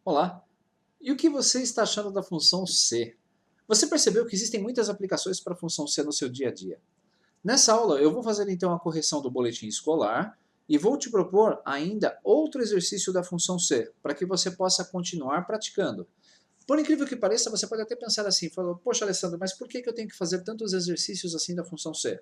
Olá! E o que você está achando da função C? Você percebeu que existem muitas aplicações para a função C no seu dia a dia. Nessa aula eu vou fazer então a correção do boletim escolar e vou te propor ainda outro exercício da função C, para que você possa continuar praticando. Por incrível que pareça, você pode até pensar assim, falou, poxa Alessandro, mas por que eu tenho que fazer tantos exercícios assim da função C?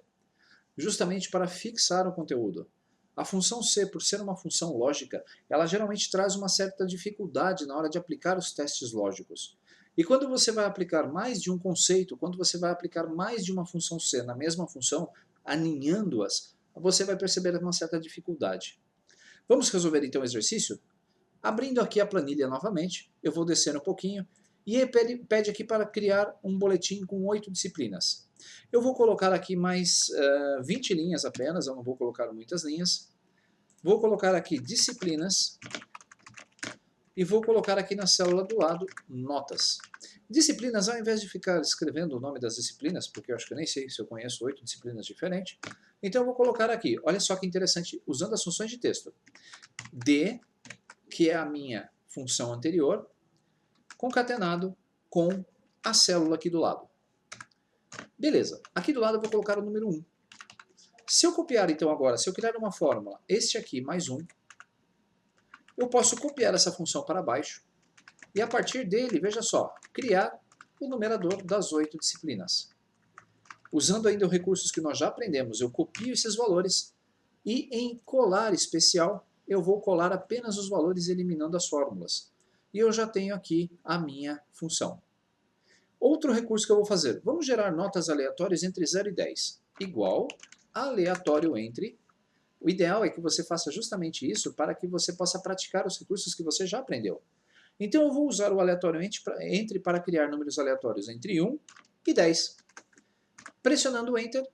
Justamente para fixar o conteúdo. A função C, por ser uma função lógica, ela geralmente traz uma certa dificuldade na hora de aplicar os testes lógicos. E quando você vai aplicar mais de um conceito, quando você vai aplicar mais de uma função C na mesma função, aninhando-as, você vai perceber uma certa dificuldade. Vamos resolver então o exercício? Abrindo aqui a planilha novamente, eu vou descer um pouquinho, e ele pede aqui para criar um boletim com 8 disciplinas. Eu vou colocar aqui mais 20 linhas apenas, eu não vou colocar muitas linhas. Vou colocar aqui disciplinas e vou colocar aqui na célula do lado notas. Disciplinas, ao invés de ficar escrevendo o nome das disciplinas, porque eu acho que eu nem sei se eu conheço 8 disciplinas diferentes, então eu vou colocar aqui, olha só que interessante, usando as funções de texto. D, que é a minha função anterior, concatenado com a célula aqui do lado. Beleza, aqui do lado eu vou colocar o número 1. Se eu copiar então agora, se eu criar uma fórmula, este aqui mais 1, eu posso copiar essa função para baixo e a partir dele, veja só, criar o numerador das 8 disciplinas. Usando ainda os recursos que nós já aprendemos, eu copio esses valores e em colar especial eu vou colar apenas os valores eliminando as fórmulas. E eu já tenho aqui a minha função. Outro recurso que eu vou fazer, vamos gerar notas aleatórias entre 0 e 10, igual aleatório entre. O ideal é que você faça justamente isso para que você possa praticar os recursos que você já aprendeu. Então eu vou usar o aleatório entre para criar números aleatórios entre 1 e 10. Pressionando o Enter,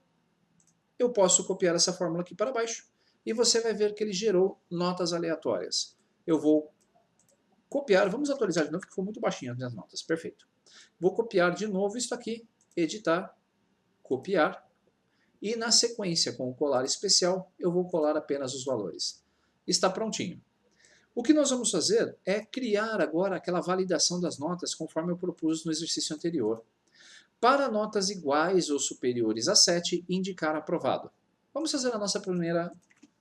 eu posso copiar essa fórmula aqui para baixo e você vai ver que ele gerou notas aleatórias. Eu vou copiar, vamos atualizar de novo, que ficou muito baixinho as minhas notas, perfeito. Vou copiar de novo isso aqui, editar, copiar, e na sequência com o colar especial eu vou colar apenas os valores. Está prontinho. O que nós vamos fazer é criar agora aquela validação das notas conforme eu propus no exercício anterior. Para notas iguais ou superiores a 7, indicar aprovado. Vamos fazer a nossa primeira,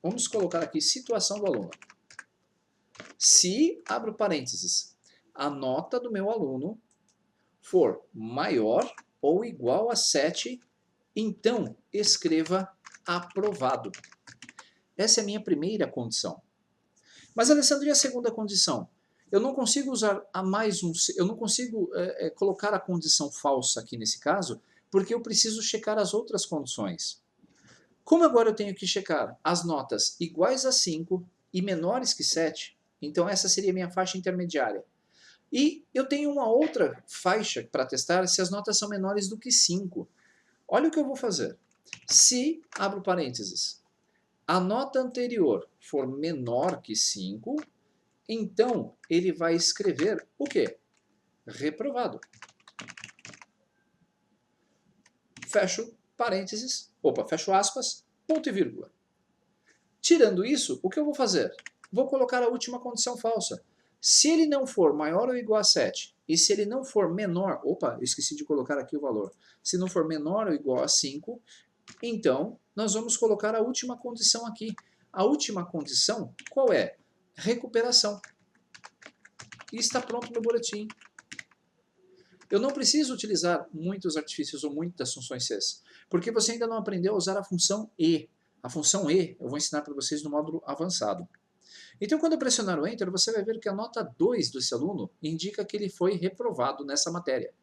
vamos colocar aqui situação do aluno. Se, abro parênteses, a nota do meu aluno for maior ou igual a 7, então escreva aprovado. Essa é a minha primeira condição. Mas, Alessandro, e a segunda condição? Eu não consigo usar a mais um, eu não consigo colocar a condição falsa aqui nesse caso, porque eu preciso checar as outras condições. Como agora eu tenho que checar as notas iguais a 5 e menores que 7, então essa seria a minha faixa intermediária. E eu tenho uma outra faixa para testar se as notas são menores do que 5. Olha o que eu vou fazer. Se, abro parênteses, a nota anterior for menor que 5, então ele vai escrever o quê? Reprovado. Fecho parênteses, fecho aspas, ponto e vírgula. Tirando isso, o que eu vou fazer? Vou colocar a última condição falsa. Se ele não for maior ou igual a 7, e se ele não for menor, eu esqueci de colocar aqui o valor. Se não for menor ou igual a 5, então nós vamos colocar a última condição aqui. A última condição, qual é? Recuperação. E está pronto o meu boletim. Eu não preciso utilizar muitos artifícios ou muitas funções C, porque você ainda não aprendeu a usar a função E. A função E eu vou ensinar para vocês no módulo avançado. Então, quando eu pressionar o Enter, você vai ver que a nota 2 desse aluno indica que ele foi reprovado nessa matéria.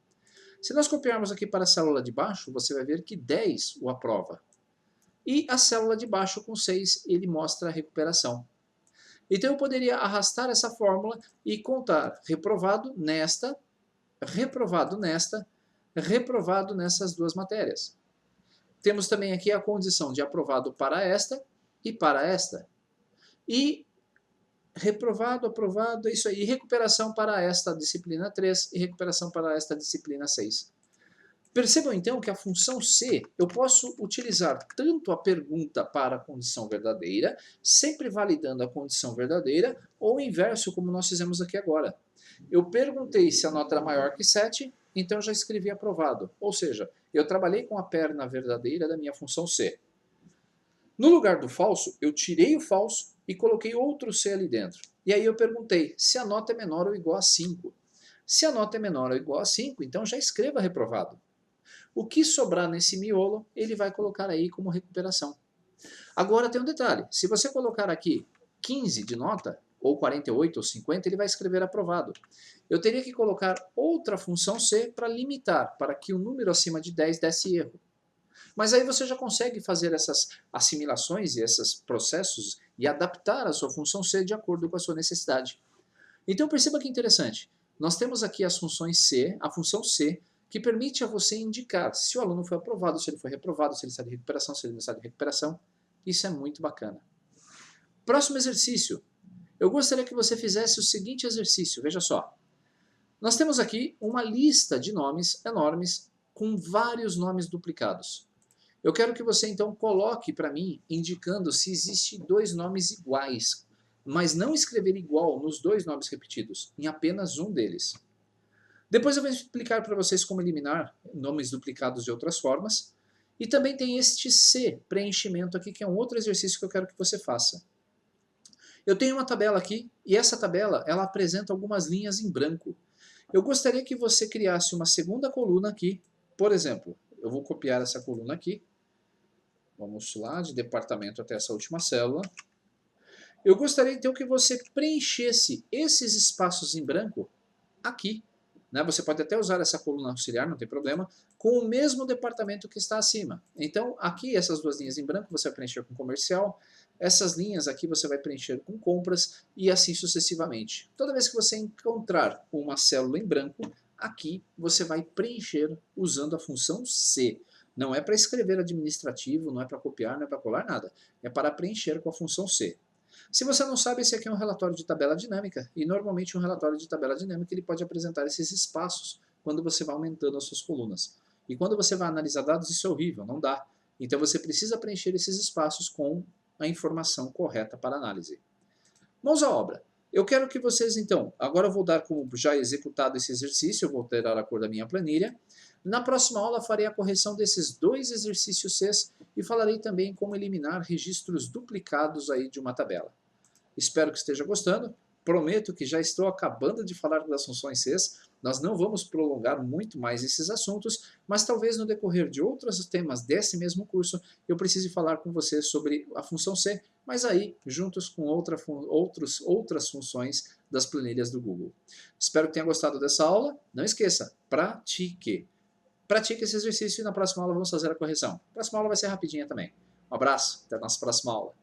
Se nós copiarmos aqui para a célula de baixo, você vai ver que 10 o aprova. E a célula de baixo, com 6, ele mostra a recuperação. Então, eu poderia arrastar essa fórmula e contar reprovado nesta, reprovado nessas duas matérias. Temos também aqui a condição de aprovado para esta e para esta. E reprovado, aprovado, é isso aí. E recuperação para esta disciplina 3 e recuperação para esta disciplina 6. Percebam então que a função C, eu posso utilizar tanto a pergunta para a condição verdadeira, sempre validando a condição verdadeira, ou o inverso, como nós fizemos aqui agora. Eu perguntei se a nota era maior que 7, então já escrevi aprovado. Ou seja, eu trabalhei com a perna verdadeira da minha função C. No lugar do falso, eu tirei o falso e coloquei outro C ali dentro. E aí eu perguntei se a nota é menor ou igual a 5. Se a nota é menor ou igual a 5, então já escreva reprovado. O que sobrar nesse miolo, ele vai colocar aí como recuperação. Agora tem um detalhe, se você colocar aqui 15 de nota, ou 48 ou 50, ele vai escrever aprovado. Eu teria que colocar outra função C para limitar, para que o número acima de 10 desse erro. Mas aí você já consegue fazer essas assimilações e esses processos e adaptar a sua função C de acordo com a sua necessidade. Então perceba que interessante, nós temos aqui as funções C, a função C, que permite a você indicar se o aluno foi aprovado, se ele foi reprovado, se ele está de recuperação, se ele não está de recuperação. Isso é muito bacana. Próximo exercício. Eu gostaria que você fizesse o seguinte exercício, veja só. Nós temos aqui uma lista de nomes enormes com vários nomes duplicados. Eu quero que você então coloque para mim, indicando se existem dois nomes iguais, mas não escrever igual nos dois nomes repetidos, em apenas um deles. Depois eu vou explicar para vocês como eliminar nomes duplicados de outras formas. E também tem este C, preenchimento aqui, que é um outro exercício que eu quero que você faça. Eu tenho uma tabela aqui, e essa tabela ela apresenta algumas linhas em branco. Eu gostaria que você criasse uma segunda coluna aqui. Por exemplo, eu vou copiar essa coluna aqui. Vamos lá, de departamento até essa última célula. Eu gostaria então que você preenchesse esses espaços em branco aqui. Você pode até usar essa coluna auxiliar, não tem problema, com o mesmo departamento que está acima. Então, aqui, essas duas linhas em branco, você vai preencher com comercial, essas linhas aqui você vai preencher com compras e assim sucessivamente. Toda vez que você encontrar uma célula em branco, aqui você vai preencher usando a função C. Não é para escrever administrativo, não é para copiar, não é para colar nada. É para preencher com a função C. Se você não sabe, esse aqui é um relatório de tabela dinâmica, e normalmente um relatório de tabela dinâmica ele pode apresentar esses espaços quando você vai aumentando as suas colunas. E quando você vai analisar dados, isso é horrível, não dá. Então você precisa preencher esses espaços com a informação correta para análise. Mãos à obra. Eu quero que vocês, então, agora eu vou dar como já executado esse exercício, eu vou alterar a cor da minha planilha. Na próxima aula farei a correção desses dois exercícios Cs e falarei também como eliminar registros duplicados aí de uma tabela. Espero que esteja gostando. Prometo que já estou acabando de falar das funções Cs. Nós não vamos prolongar muito mais esses assuntos, mas talvez no decorrer de outros temas desse mesmo curso eu precise falar com você sobre a função C, mas aí juntos com outras funções das planilhas do Google. Espero que tenha gostado dessa aula. Não esqueça, pratique. Pratique esse exercício e na próxima aula vamos fazer a correção. A próxima aula vai ser rapidinha também. Um abraço, até a nossa próxima aula.